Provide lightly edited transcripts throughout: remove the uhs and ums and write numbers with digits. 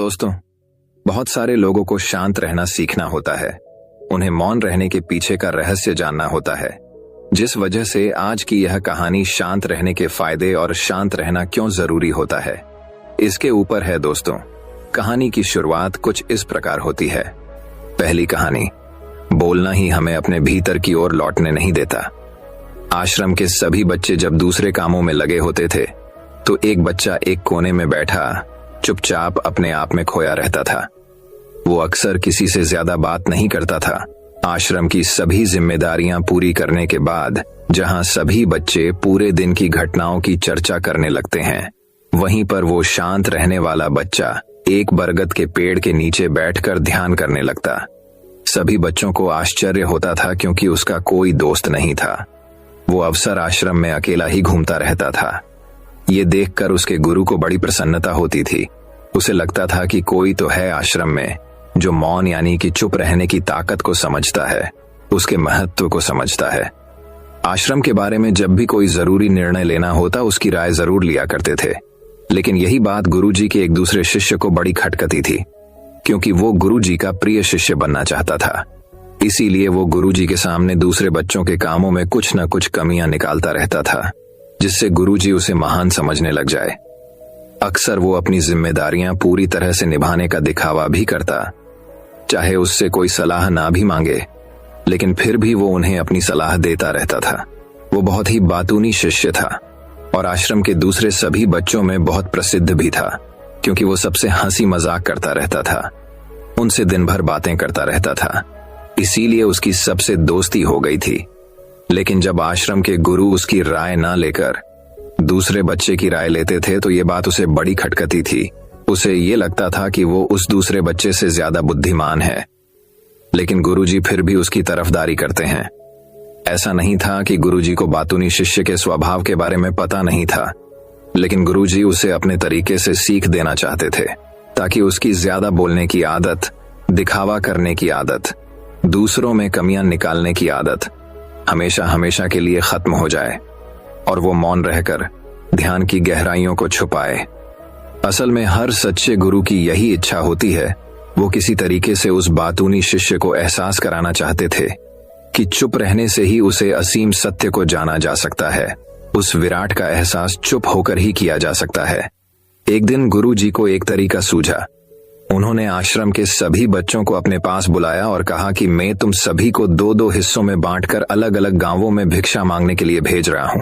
दोस्तों, बहुत सारे लोगों को शांत रहना सीखना होता है। उन्हें मौन रहने के पीछे का रहस्य जानना होता है, जिस वजह से आज की यह कहानी शांत रहने के फायदे और शांत रहना क्यों जरूरी होता है, इसके ऊपर है। दोस्तों, कहानी की शुरुआत कुछ इस प्रकार होती है। पहली कहानी, बोलना ही हमें अपने भीतर की ओर लौटने नहीं देता। आश्रम के सभी बच्चे जब दूसरे कामों में लगे होते थे तो एक बच्चा एक कोने में बैठा चुपचाप अपने आप में खोया रहता था। वो अक्सर किसी से ज्यादा बात नहीं करता था। आश्रम की सभी जिम्मेदारियां पूरी करने के बाद जहां सभी बच्चे पूरे दिन की घटनाओं की चर्चा करने लगते हैं, वहीं पर वो शांत रहने वाला बच्चा एक बरगद के पेड़ के नीचे बैठकर ध्यान करने लगता। सभी बच्चों को आश्चर्य होता था क्योंकि उसका कोई दोस्त नहीं था। वो अवसर आश्रम में अकेला ही घूमता रहता था। ये देखकर उसके गुरु को बड़ी प्रसन्नता होती थी। उसे लगता था कि कोई तो है आश्रम में जो मौन यानी कि चुप रहने की ताकत को समझता है, उसके महत्व को समझता है। आश्रम के बारे में जब भी कोई जरूरी निर्णय लेना होता उसकी राय जरूर लिया करते थे, लेकिन यही बात गुरुजी के एक दूसरे शिष्य को बड़ी खटकती थी, क्योंकि वो गुरुजी का प्रिय शिष्य बनना चाहता था। इसीलिए वो गुरुजी के सामने दूसरे बच्चों के कामों में कुछ न कुछ कमियां निकालता रहता था, जिससे गुरुजी उसे महान समझने लग जाए। अक्सर वो अपनी जिम्मेदारियां पूरी तरह से निभाने का दिखावा भी करता, चाहे उससे कोई सलाह ना भी मांगे, लेकिन फिर भी वो उन्हें अपनी सलाह देता रहता था। वो बहुत ही बातूनी शिष्य था और आश्रम के दूसरे सभी बच्चों में बहुत प्रसिद्ध भी था, क्योंकि वो सबसे हंसी मजाक करता रहता था, उनसे दिन भर बातें करता रहता था। इसीलिए उसकी सबसे दोस्ती हो गई थी। लेकिन जब आश्रम के गुरु उसकी राय ना लेकर दूसरे बच्चे की राय लेते थे तो ये बात उसे बड़ी खटकती थी। उसे ये लगता था कि वो उस दूसरे बच्चे से ज्यादा बुद्धिमान है, लेकिन गुरुजी फिर भी उसकी तरफदारी करते हैं। ऐसा नहीं था कि गुरुजी को बातूनी शिष्य के स्वभाव के बारे में पता नहीं था, लेकिन गुरुजी उसे अपने तरीके से सीख देना चाहते थे, ताकि उसकी ज्यादा बोलने की आदत, दिखावा करने की आदत, दूसरों में कमियां निकालने की आदत हमेशा हमेशा के लिए खत्म हो जाए और वो मौन रहकर ध्यान की गहराइयों को छुपाए। असल में हर सच्चे गुरु की यही इच्छा होती है। वो किसी तरीके से उस बातूनी शिष्य को एहसास कराना चाहते थे कि चुप रहने से ही उसे असीम सत्य को जाना जा सकता है। उस विराट का एहसास चुप होकर ही किया जा सकता है। एक दिन गुरुजी को एक तरीका सूझा। उन्होंने आश्रम के सभी बच्चों को अपने पास बुलाया और कहा कि मैं तुम सभी को दो दो हिस्सों में बांटकर अलग अलग गांवों में भिक्षा मांगने के लिए भेज रहा हूं,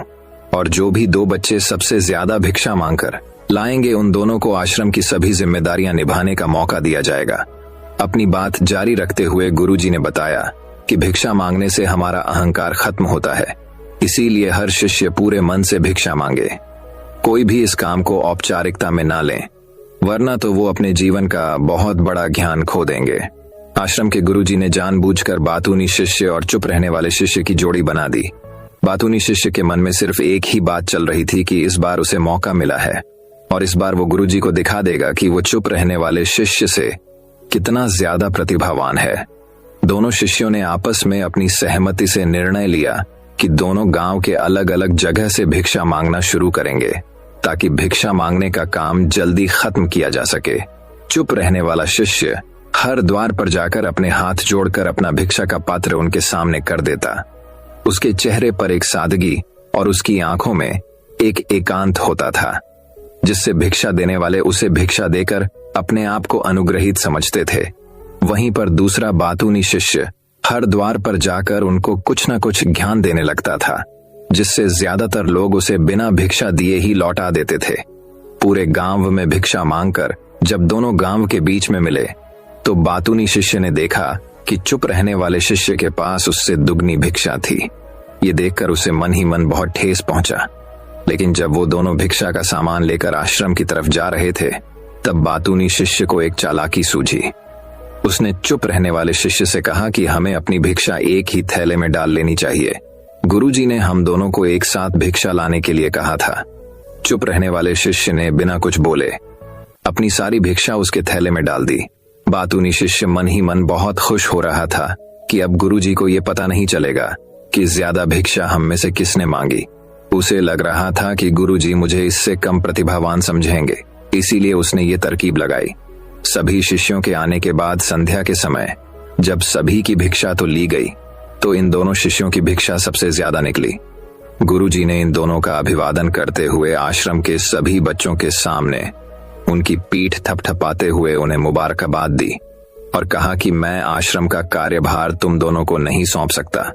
और जो भी दो बच्चे सबसे ज्यादा भिक्षा मांगकर लाएंगे उन दोनों को आश्रम की सभी जिम्मेदारियां निभाने का मौका दिया जाएगा। अपनी बात जारी रखते हुए गुरुजी ने बताया कि भिक्षा मांगने से हमारा अहंकार खत्म होता है, इसीलिए हर शिष्य पूरे मन से भिक्षा मांगे। कोई भी इस काम को औपचारिकता में ना लें, वरना तो वो अपने जीवन का बहुत बड़ा ज्ञान खो देंगे। आश्रम के गुरुजी ने जानबूझकर बातूनी शिष्य और चुप रहने वाले शिष्य की जोड़ी बना दी। बातूनी शिष्य के मन में सिर्फ एक ही बात चल रही थी कि इस बार उसे मौका मिला है और इस बार वो गुरुजी को दिखा देगा कि वो चुप रहने वाले शिष्य से कितना ज्यादा प्रतिभावान है। दोनों शिष्यों ने आपस में अपनी सहमति से निर्णय लिया कि दोनों गांव के अलग अलग जगह से भिक्षा मांगना शुरू करेंगे, ताकि भिक्षा मांगने का काम जल्दी खत्म किया जा सके। चुप रहने वाला शिष्य हर द्वार पर जाकर अपने हाथ जोड़कर अपना भिक्षा का पात्र उनके सामने कर देता। उसके चेहरे पर एक सादगी और उसकी आंखों में एक एकांत होता था, जिससे भिक्षा देने वाले उसे भिक्षा देकर अपने आप को अनुग्रहित समझते थे। वहीं पर दूसरा बातूनी शिष्य हर द्वार पर जाकर उनको कुछ न कुछ ज्ञान देने लगता था, जिससे ज्यादातर लोग उसे बिना भिक्षा दिए ही लौटा देते थे। पूरे गांव में भिक्षा मांगकर जब दोनों गांव के बीच में मिले तो बातूनी शिष्य ने देखा कि चुप रहने वाले शिष्य के पास उससे दुगनी भिक्षा थी। ये देखकर उसे मन ही मन बहुत ठेस पहुंचा। लेकिन जब वो दोनों भिक्षा का सामान लेकर आश्रम की तरफ जा रहे थे, तब बातूनी शिष्य को एक चालाकी सूझी। उसने चुप रहने वाले शिष्य से कहा कि हमें अपनी भिक्षा एक ही थैले में डाल लेनी चाहिए। गुरुजी ने हम दोनों को एक साथ भिक्षा लाने के लिए कहा था। चुप रहने वाले शिष्य ने बिना कुछ बोले अपनी सारी भिक्षा उसके थैले में डाल दी। बातूनी शिष्य मन ही मन बहुत खुश हो रहा था कि अब गुरुजी को यह पता नहीं चलेगा कि ज्यादा भिक्षा हम में से किसने मांगी। उसे लग रहा था कि गुरुजी मुझे इससे कम प्रतिभावान समझेंगे, इसीलिए उसने ये तरकीब लगाई सभी शिष्यों के आने के बाद संध्या के समय जब सभी की भिक्षा तो ली गई, तो इन दोनों शिष्यों की भिक्षा सबसे ज्यादा निकली। गुरुजी ने इन दोनों का अभिवादन करते हुए आश्रम के सभी बच्चों के सामने उनकी पीठ थपथपाते हुए उन्हें मुबारकबाद दी और कहा कि मैं आश्रम का कार्यभार तुम दोनों को नहीं सौंप सकता।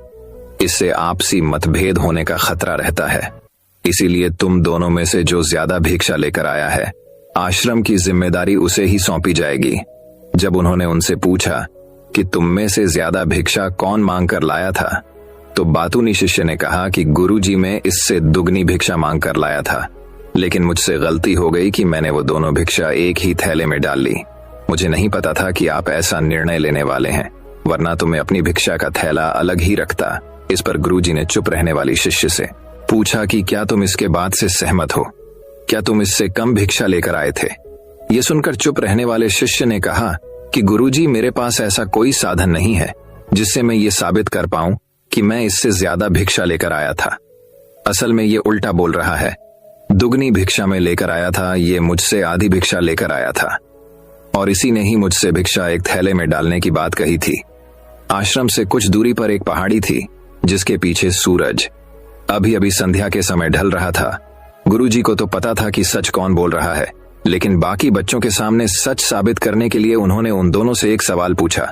इससे आपसी मतभेद होने का खतरा रहता है। इसीलिए तुम दोनों में से जो ज्यादा भिक्षा लेकर आया है, आश्रम की जिम्मेदारी उसे ही सौंपी जाएगी। जब उन्होंने उनसे पूछा कि तुम में से ज्यादा भिक्षा कौन मांग कर लाया था, तो बातूनी शिष्य ने कहा कि गुरुजी में इससे दुगनी भिक्षा मांग कर लाया था, लेकिन मुझसे गलती हो गई कि मैंने वो दोनों भिक्षा एक ही थैले में डाल ली। मुझे नहीं पता था कि आप ऐसा निर्णय लेने वाले हैं, वरना तो मैं अपनी भिक्षा का थैला अलग ही रखता। इस पर गुरुजी ने चुप रहने वाली शिष्य से पूछा कि क्या तुम इसके बात से सहमत हो? क्या तुम इससे कम भिक्षा लेकर आए थे? ये सुनकर चुप रहने वाले शिष्य ने कहा कि गुरुजी, मेरे पास ऐसा कोई साधन नहीं है जिससे मैं ये साबित कर पाऊं कि मैं इससे ज्यादा भिक्षा लेकर आया था। असल में ये उल्टा बोल रहा है। दुगनी भिक्षा में लेकर आया था, ये मुझसे आधी भिक्षा लेकर आया था और इसी ने ही मुझसे भिक्षा एक थैले में डालने की बात कही थी। आश्रम से कुछ दूरी पर एक पहाड़ी थी जिसके पीछे सूरज अभी अभी संध्या के समय ढल रहा था। गुरुजी को तो पता था कि सच कौन बोल रहा है, लेकिन बाकी बच्चों के सामने सच साबित करने के लिए उन्होंने उन दोनों से एक सवाल पूछा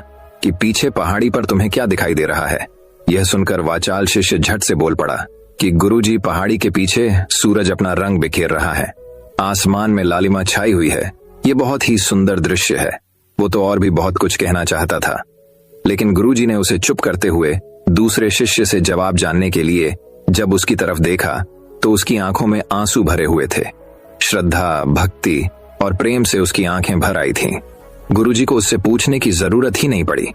कि पीछे पहाड़ी पर तुम्हें क्या दिखाई दे रहा है? यह सुनकर वाचाल शिष्य झट से बोल पड़ा कि गुरुजी, पहाड़ी के पीछे सूरज अपना रंग बिखेर रहा है, आसमान में लालिमा छाई हुई है, ये बहुत ही सुंदर दृश्य है। वो तो और भी बहुत कुछ कहना चाहता था, लेकिन गुरुजी ने उसे चुप करते हुए दूसरे शिष्य से जवाब जानने के लिए जब उसकी तरफ देखा तो उसकी आंखों में आंसू भरे हुए थे। श्रद्धा, भक्ति और प्रेम से उसकी आंखें भर आई थीं। गुरुजी को उससे पूछने की जरूरत ही नहीं पड़ी।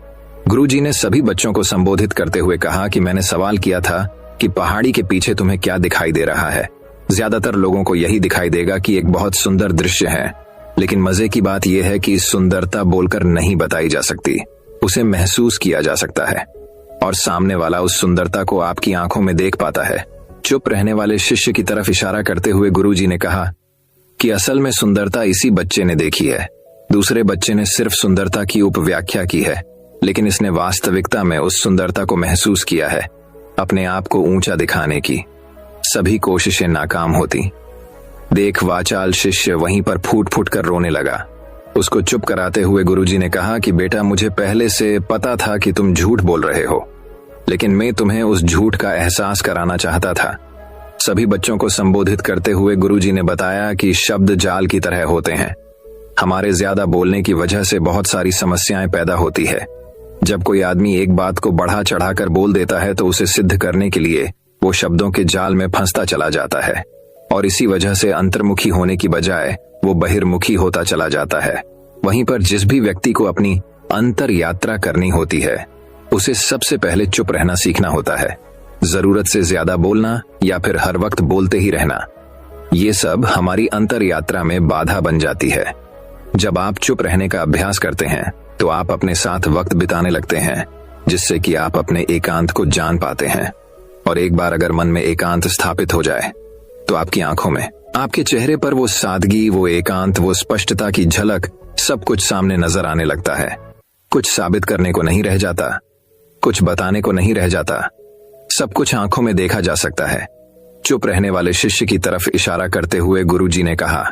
गुरुजी ने सभी बच्चों को संबोधित करते हुए कहा कि मैंने सवाल किया था कि पहाड़ी के पीछे तुम्हें क्या दिखाई दे रहा है। ज्यादातर लोगों को यही दिखाई देगा कि एक बहुत सुंदर दृश्य है, लेकिन मजे की बात यह है कि इस सुंदरता बोलकर नहीं बताई जा सकती, उसे महसूस किया जा सकता है और सामने वाला उस सुंदरता को आपकी आंखों में देख पाता है। चुप रहने वाले शिष्य की तरफ इशारा करते हुए गुरुजी ने कहा कि असल में सुंदरता इसी बच्चे ने देखी है। दूसरे बच्चे ने सिर्फ सुंदरता की उपव्याख्या की है, लेकिन इसने वास्तविकता में उस सुंदरता को महसूस किया है। अपने आप को ऊंचा दिखाने की सभी कोशिशें नाकाम होती। देख, वाचाल शिष्य वहीं पर फूट फूट कर रोने लगा। उसको चुप कराते हुए गुरुजी ने कहा कि बेटा, मुझे पहले से पता था कि तुम झूठ बोल रहे हो, लेकिन मैं तुम्हें उस झूठ का एहसास कराना चाहता था। सभी बच्चों को संबोधित करते हुए गुरुजी ने बताया कि शब्द जाल की तरह होते हैं। हमारे ज्यादा बोलने की वजह से बहुत सारी समस्याएं पैदा होती है। जब कोई आदमी एक बात को बढ़ा चढ़ाकर बोल देता है तो उसे सिद्ध करने के लिए वो शब्दों के जाल में फंसता चला जाता है और इसी वजह से अंतर्मुखी होने की बजाय वो बहिर्मुखी होता चला जाता है। वहीं पर जिस भी व्यक्ति को अपनी अंतर यात्रा करनी होती है, उसे सबसे पहले चुप रहना सीखना होता है। जरूरत से ज्यादा बोलना या फिर हर वक्त बोलते ही रहना, ये सब हमारी अंतर यात्रा में बाधा बन जाती है। जब आप चुप रहने का अभ्यास करते हैं तो आप अपने साथ वक्त बिताने लगते हैं, जिससे कि आप अपने एकांत को जान पाते हैं। और एक बार अगर मन में एकांत स्थापित हो जाए तो आपकी आंखों में, आपके चेहरे पर वो सादगी, वो एकांत, वो स्पष्टता की झलक, सब कुछ सामने नजर आने लगता है। कुछ साबित करने को नहीं रह जाता, कुछ बताने को नहीं रह जाता, सब कुछ आंखों में देखा जा सकता है। चुप रहने वाले शिष्य की तरफ इशारा करते हुए गुरुजी ने कहा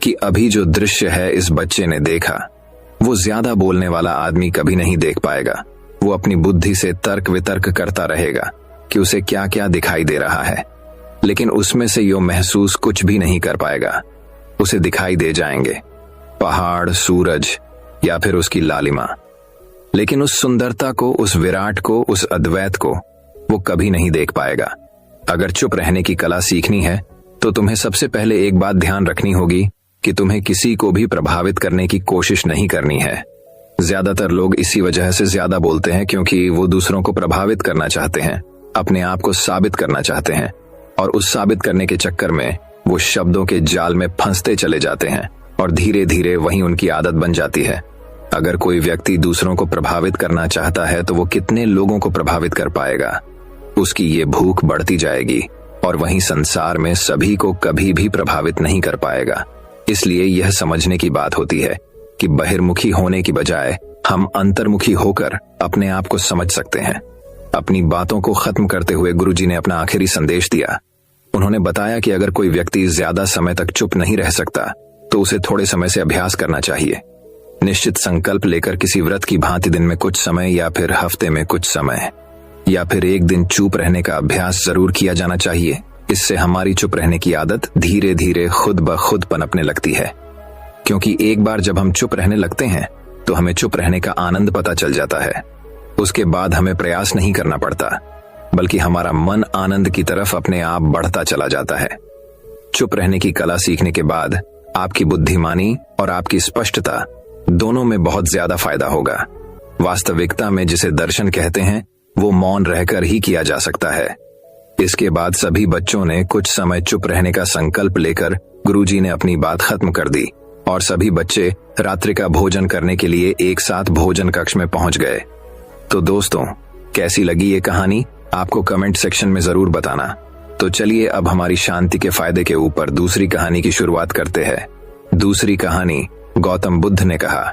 कि अभी जो दृश्य है इस बच्चे ने देखा, वो ज्यादा बोलने वाला आदमी कभी नहीं देख पाएगा। वो अपनी बुद्धि से तर्क वितर्क करता रहेगा कि उसे क्या क्या दिखाई दे रहा है, लेकिन उसमें से यो महसूस कुछ भी नहीं कर पाएगा। उसे दिखाई दे जाएंगे पहाड़, सूरज या फिर उसकी लालिमा, लेकिन उस सुंदरता को, उस विराट को, उस अद्वैत को वो कभी नहीं देख पाएगा। अगर चुप रहने की कला सीखनी है तो तुम्हें सबसे पहले एक बात ध्यान रखनी होगी कि तुम्हें किसी को भी प्रभावित करने की कोशिश नहीं करनी है। ज्यादातर लोग इसी वजह से ज्यादा बोलते हैं क्योंकि वो दूसरों को प्रभावित करना चाहते हैं, अपने आप को साबित करना चाहते हैं और उस साबित करने के चक्कर में वो शब्दों के जाल में फंसते चले जाते हैं और धीरे धीरे वही उनकी आदत बन जाती है। अगर कोई व्यक्ति दूसरों को प्रभावित करना चाहता है तो वो कितने लोगों को प्रभावित कर पाएगा, उसकी ये भूख बढ़ती जाएगी और वहीं संसार में सभी को कभी भी प्रभावित नहीं कर पाएगा। इसलिए यह समझने की बात होती है कि बहिर्मुखी होने की बजाय हम अंतर्मुखी होकर अपने आप को समझ सकते हैं। अपनी बातों को खत्म करते हुए गुरुजी ने अपना आखिरी संदेश दिया। उन्होंने बताया कि अगर कोई व्यक्ति ज्यादा समय तक चुप नहीं रह सकता तो उसे थोड़े समय से अभ्यास करना चाहिए। निश्चित संकल्प लेकर किसी व्रत की भांति दिन में कुछ समय या फिर हफ्ते में कुछ समय या फिर एक दिन चुप रहने का अभ्यास जरूर किया जाना चाहिए। इससे हमारी चुप रहने की आदत धीरे धीरे खुद ब खुद पनपने लगती है, क्योंकि एक बार जब हम चुप रहने लगते हैं तो हमें चुप रहने का आनंद पता चल जाता है। उसके बाद हमें प्रयास नहीं करना पड़ता, बल्कि हमारा मन आनंद की तरफ अपने आप बढ़ता चला जाता है। चुप रहने की कला सीखने के बाद आपकी बुद्धिमानी और आपकी स्पष्टता दोनों में बहुत ज्यादा फायदा होगा। वास्तविकता में जिसे दर्शन कहते हैं वो मौन रहकर ही किया जा सकता है। इसके बाद सभी बच्चों ने कुछ समय चुप रहने का संकल्प लेकर गुरुजी ने अपनी बात खत्म कर दी और सभी बच्चे रात्रि का भोजन करने के लिए एक साथ भोजन कक्ष में पहुंच गए। तो दोस्तों, कैसी लगी ये कहानी आपको कमेंट सेक्शन में जरूर बताना। तो चलिए अब हमारी शांति के फायदे के ऊपर दूसरी कहानी की शुरुआत करते हैं। दूसरी कहानी, गौतम बुद्ध ने कहा,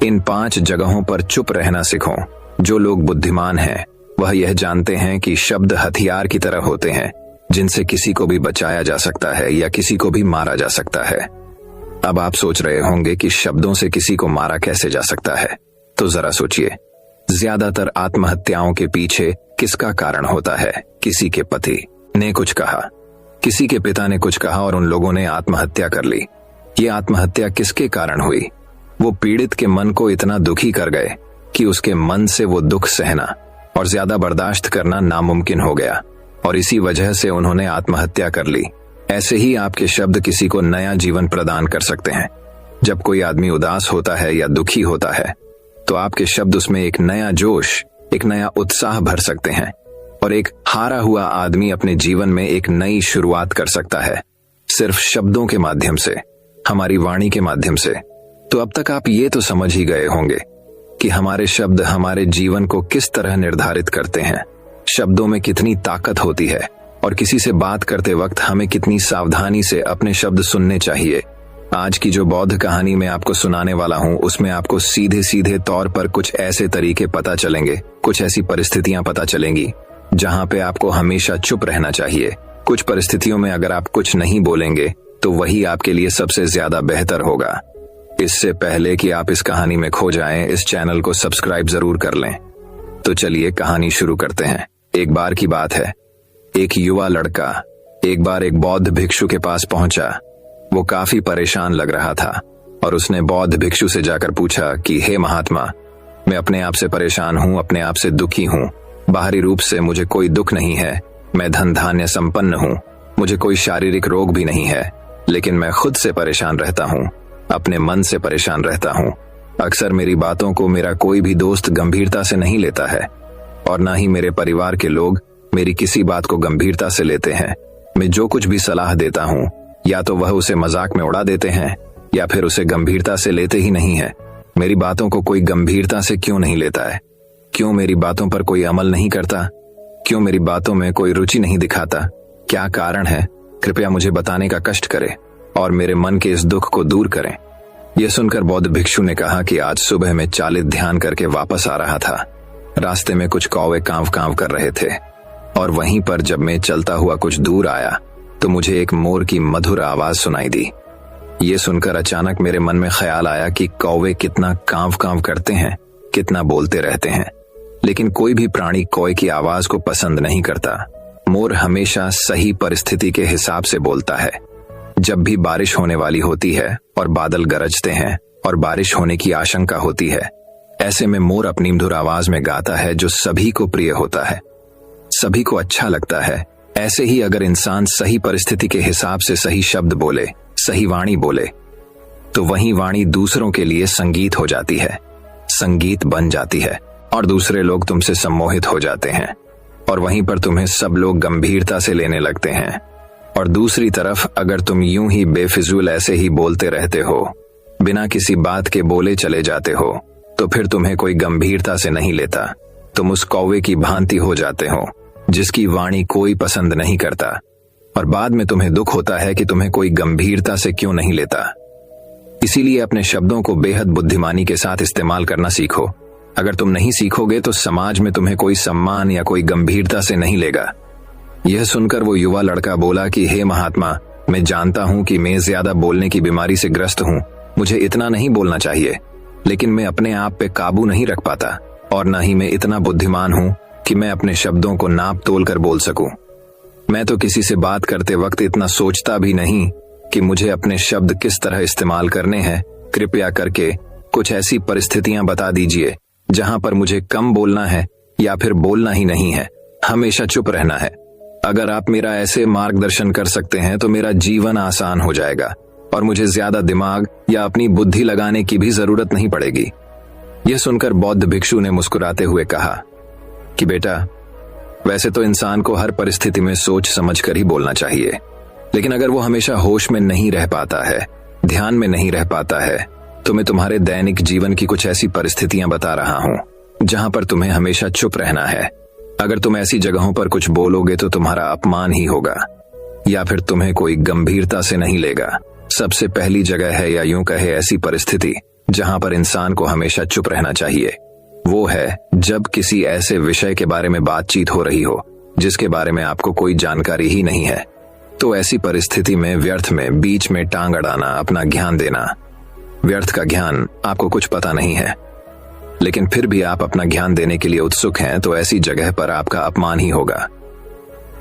इन 5 जगहों पर चुप रहना सीखो। जो लोग बुद्धिमान हैं वह यह जानते हैं कि शब्द हथियार की तरह होते हैं जिनसे किसी को भी बचाया जा सकता है या किसी को भी मारा जा सकता है। अब आप सोच रहे होंगे कि शब्दों से किसी को मारा कैसे जा सकता है, तो जरा सोचिए। ज्यादातर आत्महत्याओं के पीछे किसका कारण होता है? किसी के पति ने कुछ कहा, किसी के पिता ने कुछ कहा और उन लोगों ने आत्महत्या कर ली। ये आत्महत्या किसके कारण हुई? वो पीड़ित के मन को इतना दुखी कर गए कि उसके मन से वो दुख सहना और ज्यादा बर्दाश्त करना नामुमकिन हो गया और इसी वजह से उन्होंने आत्महत्या कर ली। ऐसे ही आपके शब्द किसी को नया जीवन प्रदान कर सकते हैं। जब कोई आदमी उदास होता है या दुखी होता है तो आपके शब्द उसमें एक नया जोश, एक नया उत्साह भर सकते हैं और एक हारा हुआ आदमी अपने जीवन में एक नई शुरुआत कर सकता है, सिर्फ शब्दों के माध्यम से, हमारी वाणी के माध्यम से। तो अब तक आप ये तो समझ ही गए होंगे कि हमारे शब्द हमारे जीवन को किस तरह निर्धारित करते हैं। शब्दों में कितनी ताकत होती है और किसी से बात करते वक्त हमें कितनी सावधानी से अपने शब्द सुनने चाहिए। आज की जो बौद्ध कहानी मैं आपको सुनाने वाला हूँ उसमें आपको सीधे सीधे तौर पर कुछ ऐसे तरीके पता चलेंगे, कुछ ऐसी परिस्थितियां पता चलेंगी जहां पे आपको हमेशा चुप रहना चाहिए। कुछ परिस्थितियों में अगर आप कुछ नहीं बोलेंगे तो वही आपके लिए सबसे ज्यादा बेहतर होगा। इससे पहले कि आप इस कहानी में खो जाएं, इस चैनल को सब्सक्राइब जरूर कर लें। तो चलिए कहानी शुरू करते हैं। एक बार की बात है, एक युवा लड़का एक बार एक बौद्ध भिक्षु के पास पहुंचा। वो काफी परेशान लग रहा था और उसने बौद्ध भिक्षु से जाकर पूछा कि हे महात्मा, मैं अपने आप से परेशान हूँ, अपने आप से दुखी हूँ। बाहरी रूप से मुझे कोई दुख नहीं है, मैं धन धान्य संपन्न हूँ, मुझे कोई शारीरिक रोग भी नहीं है, लेकिन मैं खुद से परेशान रहता हूँ, अपने मन से परेशान रहता हूँ। अक्सर मेरी बातों को मेरा कोई भी दोस्त गंभीरता से नहीं लेता है और ना ही मेरे परिवार के लोग मेरी किसी बात को गंभीरता से लेते हैं। मैं जो कुछ भी सलाह देता हूँ या तो वह उसे मजाक में उड़ा देते हैं या फिर उसे गंभीरता से लेते ही नहीं है। मेरी बातों को कोई गंभीरता से क्यों नहीं लेता है? क्यों मेरी बातों पर कोई अमल नहीं करता? क्यों मेरी बातों में कोई रुचि नहीं दिखाता? क्या कारण है? कृपया मुझे बताने का कष्ट करें और मेरे मन के इस दुख को दूर करें। यह सुनकर बौद्ध भिक्षु ने कहा कि आज सुबह मैं चालित ध्यान करके वापस आ रहा था। रास्ते में कुछ कौवे कांव कांव कर रहे थे और वहीं पर जब मैं चलता हुआ कुछ दूर आया तो मुझे एक मोर की मधुर आवाज सुनाई दी। ये सुनकर अचानक मेरे मन में ख्याल आया कि कौवे कितना कांव कांव करते हैं, कितना बोलते रहते हैं, लेकिन कोई भी प्राणी कौवे की आवाज को पसंद नहीं करता। मोर हमेशा सही परिस्थिति के हिसाब से बोलता है। जब भी बारिश होने वाली होती है और बादल गरजते हैं और बारिश होने की आशंका होती है, ऐसे में मोर अपनी मधुर आवाज में गाता है जो सभी को प्रिय होता है, सभी को अच्छा लगता है। ऐसे ही अगर इंसान सही परिस्थिति के हिसाब से सही शब्द बोले, सही वाणी बोले, तो वही वाणी दूसरों के लिए संगीत हो जाती है, संगीत बन जाती है और दूसरे लोग तुमसे सम्मोहित हो जाते हैं और वहीं पर तुम्हें सब लोग गंभीरता से लेने लगते हैं। और दूसरी तरफ अगर तुम यूं ही बेफिजूल ऐसे ही बोलते रहते हो, बिना किसी बात के बोले चले जाते हो, तो फिर तुम्हें कोई गंभीरता से नहीं लेता। तुम उस कौवे की भांति हो जाते हो जिसकी वाणी कोई पसंद नहीं करता और बाद में तुम्हें दुख होता है कि तुम्हें कोई गंभीरता से क्यों नहीं लेता। इसीलिए अपने शब्दों को बेहद बुद्धिमानी के साथ इस्तेमाल करना सीखो। अगर तुम नहीं सीखोगे तो समाज में तुम्हें कोई सम्मान या कोई गंभीरता से नहीं लेगा। यह सुनकर वो युवा लड़का बोला कि हे महात्मा, मैं जानता हूं कि मैं ज्यादा बोलने की बीमारी से ग्रस्त हूं, मुझे इतना नहीं बोलना चाहिए, लेकिन मैं अपने आप पे काबू नहीं रख पाता और न ही मैं इतना बुद्धिमान हूं कि मैं अपने शब्दों को नाप तोल कर बोल सकूं। मैं तो किसी से बात करते वक्त इतना सोचता भी नहीं कि मुझे अपने शब्द किस तरह इस्तेमाल करने हैं। कृपया करके कुछ ऐसी परिस्थितियां बता दीजिए जहां पर मुझे कम बोलना है या फिर बोलना ही नहीं है, हमेशा चुप रहना है। अगर आप मेरा ऐसे मार्गदर्शन कर सकते हैं तो मेरा जीवन आसान हो जाएगा और मुझे ज्यादा दिमाग या अपनी बुद्धि लगाने की भी जरूरत नहीं पड़ेगी। यह सुनकर बौद्ध भिक्षु ने मुस्कुराते हुए कहा कि बेटा, वैसे तो इंसान को हर परिस्थिति में सोच समझ कर ही बोलना चाहिए, लेकिन अगर वो हमेशा होश में नहीं रह पाता है, ध्यान में नहीं रह पाता है, तो मैं तुम्हारे दैनिक जीवन की कुछ ऐसी परिस्थितियां बता रहा हूं जहां पर तुम्हें हमेशा चुप रहना है। अगर तुम ऐसी जगहों पर कुछ बोलोगे तो तुम्हारा अपमान ही होगा या फिर तुम्हें कोई गंभीरता से नहीं लेगा। सबसे पहली जगह है, या यूं कहे ऐसी परिस्थिति जहां पर इंसान को हमेशा चुप रहना चाहिए, वो है जब किसी ऐसे विषय के बारे में बातचीत हो रही हो जिसके बारे में आपको कोई जानकारी ही नहीं है। तो ऐसी परिस्थिति में व्यर्थ में बीच में टांग अड़ाना, अपना ज्ञान देना, व्यर्थ का ज्ञान आपको कुछ पता नहीं है लेकिन फिर भी आप अपना ज्ञान देने के लिए उत्सुक हैं, तो ऐसी जगह पर आपका अपमान ही होगा।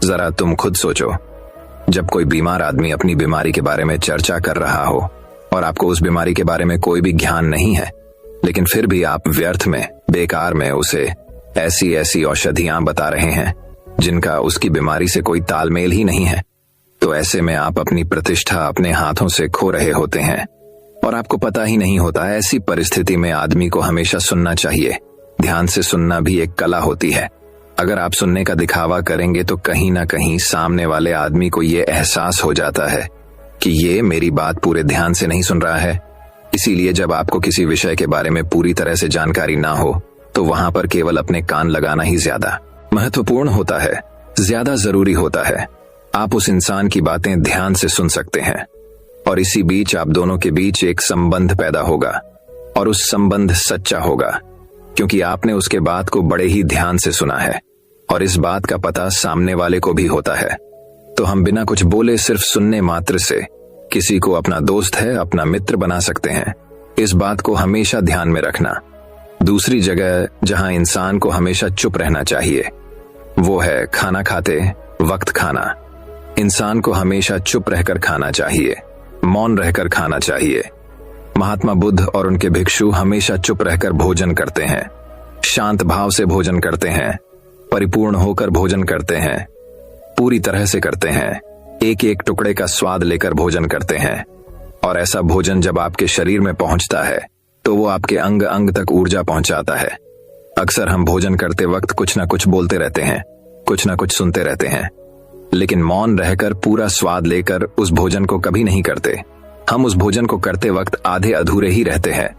जरा तुम खुद सोचो, जब कोई बीमार आदमी अपनी बीमारी के बारे में चर्चा कर रहा हो और आपको उस बीमारी के बारे में कोई भी ज्ञान नहीं है, लेकिन फिर भी आप व्यर्थ में, बेकार में उसे ऐसी ऐसी औषधियां बता रहे हैं जिनका उसकी बीमारी से कोई तालमेल ही नहीं है, तो ऐसे में आप अपनी प्रतिष्ठा अपने हाथों से खो रहे होते हैं और आपको पता ही नहीं होता। ऐसी परिस्थिति में आदमी को हमेशा सुनना चाहिए। ध्यान से सुनना भी एक कला होती है। अगर आप सुनने का दिखावा करेंगे तो कहीं ना कहीं सामने वाले आदमी को ये एहसास हो जाता है कि ये मेरी बात पूरे ध्यान से नहीं सुन रहा है। इसीलिए जब आपको किसी विषय के बारे में पूरी तरह से जानकारी ना हो तो वहां पर केवल अपने कान लगाना ही ज्यादा महत्वपूर्ण होता है, ज्यादा जरूरी होता है। आप उस इंसान की बातें ध्यान से सुन सकते हैं और इसी बीच आप दोनों के बीच एक संबंध पैदा होगा और उस संबंध सच्चा होगा क्योंकि आपने उसके बात को बड़े ही ध्यान से सुना है और इस बात का पता सामने वाले को भी होता है। तो हम बिना कुछ बोले सिर्फ सुनने मात्र से किसी को अपना दोस्त है, अपना मित्र बना सकते हैं। इस बात को हमेशा ध्यान में रखना। दूसरी जगह जहां इंसान को हमेशा चुप रहना चाहिए वो है खाना खाते वक्त खाना। इंसान को हमेशा चुप रहकर खाना चाहिए, मौन रहकर खाना चाहिए। महात्मा बुद्ध और उनके भिक्षु हमेशा चुप रहकर भोजन करते हैं, शांत भाव से भोजन करते हैं, परिपूर्ण होकर भोजन करते हैं, पूरी तरह से करते हैं, एक एक टुकड़े का स्वाद लेकर भोजन करते हैं। और ऐसा भोजन जब आपके शरीर में पहुंचता है तो वो आपके अंग अंग तक ऊर्जा पहुंचाता है। अक्सर हम भोजन करते वक्त कुछ ना कुछ बोलते रहते हैं, कुछ ना कुछ सुनते रहते हैं, लेकिन मौन रहकर पूरा स्वाद लेकर उस भोजन को कभी नहीं करते। हम उस भोजन को करते वक्त आधे अधूरे ही रहते हैं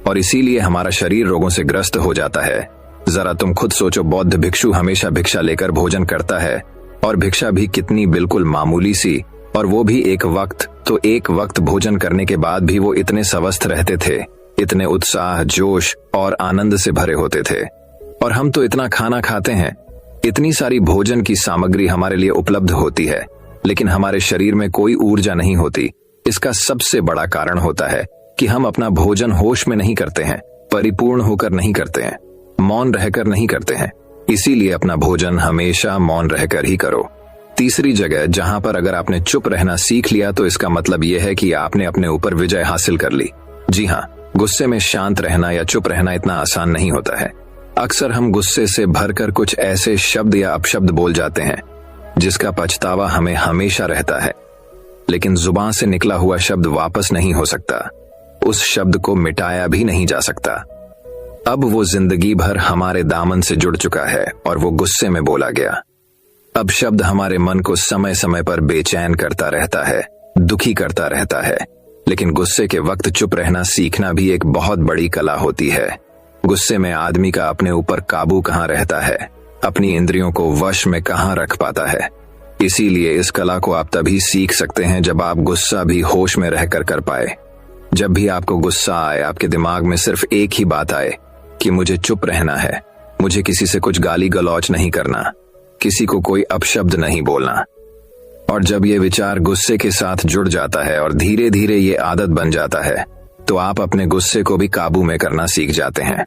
और इसीलिए हमारा शरीर रोगों से ग्रस्त हो जाता है। जरा तुम खुद सोचो, बौद्ध भिक्षु हमेशा भिक्षा लेकर भोजन करता है और भिक्षा भी कितनी बिल्कुल मामूली सी, और वो भी एक वक्त। तो एक वक्त भोजन करने के बाद भी वो इतने स्वस्थ रहते थे, इतने उत्साह, जोश और आनंद से भरे होते थे। और हम तो इतना खाना खाते हैं, इतनी सारी भोजन की सामग्री हमारे लिए उपलब्ध होती है, लेकिन हमारे शरीर में कोई ऊर्जा नहीं होती। इसका सबसे बड़ा कारण होता है कि हम अपना भोजन होश में नहीं करते हैं, परिपूर्ण होकर नहीं करते हैं, मौन रहकर नहीं करते हैं। इसीलिए अपना भोजन हमेशा मौन रहकर ही करो। तीसरी जगह जहां पर अगर आपने चुप रहना सीख लिया तो इसका मतलब यह है कि आपने अपने ऊपर विजय हासिल कर ली। जी हाँ, गुस्से में शांत रहना या चुप रहना इतना आसान नहीं होता है। अक्सर हम गुस्से से भरकर कुछ ऐसे शब्द या अपशब्द बोल जाते हैं जिसका पछतावा हमें हमेशा रहता है, लेकिन जुबान से निकला हुआ शब्द वापस नहीं हो सकता, उस शब्द को मिटाया भी नहीं जा सकता। अब वो जिंदगी भर हमारे दामन से जुड़ चुका है और वो गुस्से में बोला गया। अब शब्द हमारे मन को समय समय पर बेचैन करता रहता है, दुखी करता रहता है, लेकिन गुस्से के वक्त चुप रहना सीखना भी एक बहुत बड़ी कला होती है। गुस्से में आदमी का अपने ऊपर काबू कहाँ रहता है, अपनी इंद्रियों को वश में कहाँ रख पाता है। इसीलिए इस कला को आप तभी सीख सकते हैं जब आप गुस्सा भी होश में रहकर कर पाए। जब भी आपको गुस्सा आए, आपके दिमाग में सिर्फ एक ही बात आए कि मुझे चुप रहना है, मुझे किसी से कुछ गाली गलौच नहीं करना, किसी को कोई अपशब्द नहीं बोलना। और जब ये विचार गुस्से के साथ जुड़ जाता है और धीरे धीरे ये आदत बन जाता है, तो आप अपने गुस्से को भी काबू में करना सीख जाते हैं।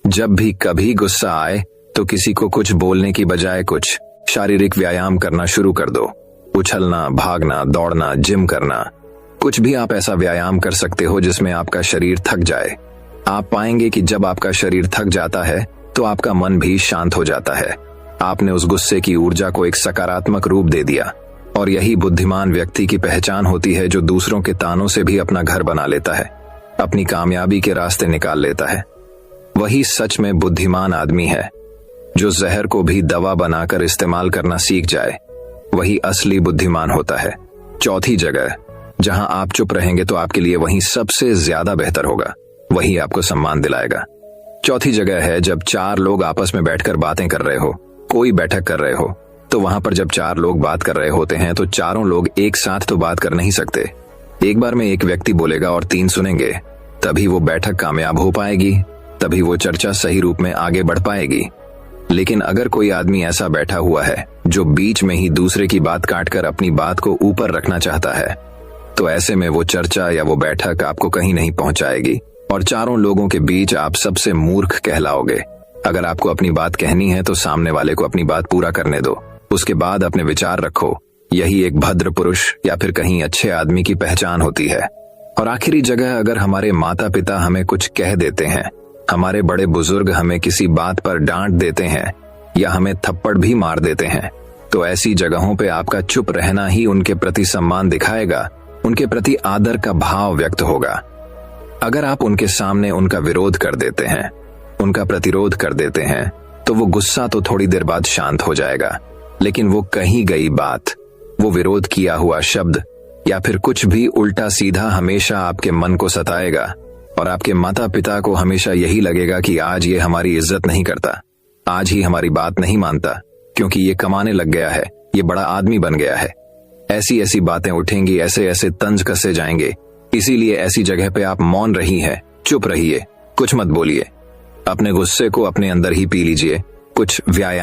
जब भी कभी गुस्सा आए तो किसी को कुछ बोलने की बजाय कुछ शारीरिक व्यायाम करना शुरू कर दो। उछलना, भागना, दौड़ना, जिम करना, कुछ भी आप ऐसा व्यायाम कर सकते हो जिसमें आपका शरीर थक जाए। आप पाएंगे कि जब आपका शरीर थक जाता है तो आपका मन भी शांत हो जाता है। आपने उस गुस्से की ऊर्जा को एक सकारात्मक रूप दे दिया। और यही बुद्धिमान व्यक्ति की पहचान होती है, जो दूसरों के तानों से भी अपना घर बना लेता है, अपनी कामयाबी के रास्ते निकाल लेता है। वही सच में बुद्धिमान आदमी है, जो जहर को भी दवा बनाकर इस्तेमाल करना सीख जाए। वही असली बुद्धिमान होता है। चौथी जगह, जहां आप चुप रहेंगे तो आपके लिए वही सबसे ज्यादा बेहतर होगा, वही आपको सम्मान दिलाएगा। चौथी जगह है जब चार लोग आपस में बैठकर बातें कर रहे हो, कोई बैठक कर रहे हो, तो वहां पर जब चार लोग बात कर रहे होते हैं तो चारों लोग एक साथ तो बात कर नहीं सकते। एक बार में एक व्यक्ति बोलेगा और तीन सुनेंगे, तभी वो बैठक कामयाब हो पाएगी, तभी वो चर्चा सही रूप में आगे बढ़ पाएगी। लेकिन अगर कोई आदमी ऐसा बैठा हुआ है जो बीच में ही दूसरे की बात काटकर अपनी बात को ऊपर रखना चाहता है, तो ऐसे में वो चर्चा या वो बैठक आपको कहीं नहीं पहुंचाएगी और चारों लोगों के बीच आप सबसे मूर्ख कहलाओगे। अगर आपको अपनी बात कहनी है तो सामने वाले को अपनी बात पूरा करने दो, उसके बाद अपने विचार रखो। यही एक भद्र पुरुष या फिर कहीं अच्छे आदमी की पहचान होती है। और आखिरी जगह, अगर हमारे माता पिता हमें कुछ कह देते हैं, हमारे बड़े बुजुर्ग हमें किसी बात पर डांट देते हैं या हमें थप्पड़ भी मार देते हैं, तो ऐसी जगहों पे आपका चुप रहना ही उनके प्रति सम्मान दिखाएगा, उनके प्रति आदर का भाव व्यक्त होगा। अगर आप उनके सामने उनका विरोध कर देते हैं, उनका प्रतिरोध कर देते हैं, तो वो गुस्सा तो थोड़ी देर बाद शांत हो जाएगा, लेकिन वो कही गई बात, वो विरोध किया हुआ शब्द या फिर कुछ भी उल्टा सीधा हमेशा आपके मन को सताएगा। और आपके माता पिता को हमेशा यही लगेगा कि आज ये हमारी इज्जत नहीं करता, आज ही हमारी बात नहीं मानता, क्योंकि ये कमाने लग गया है, ये बड़ा आदमी बन गया है। ऐसी ऐसी बातें उठेंगी, ऐसे ऐसे तंज कसे जाएंगे। इसीलिए ऐसी जगह पे आप मौन रही है, चुप रहिए, कुछ मत बोलिए, अपने गुस्से को अपने अंदर ही पी लीजिए, कुछ व्यायाम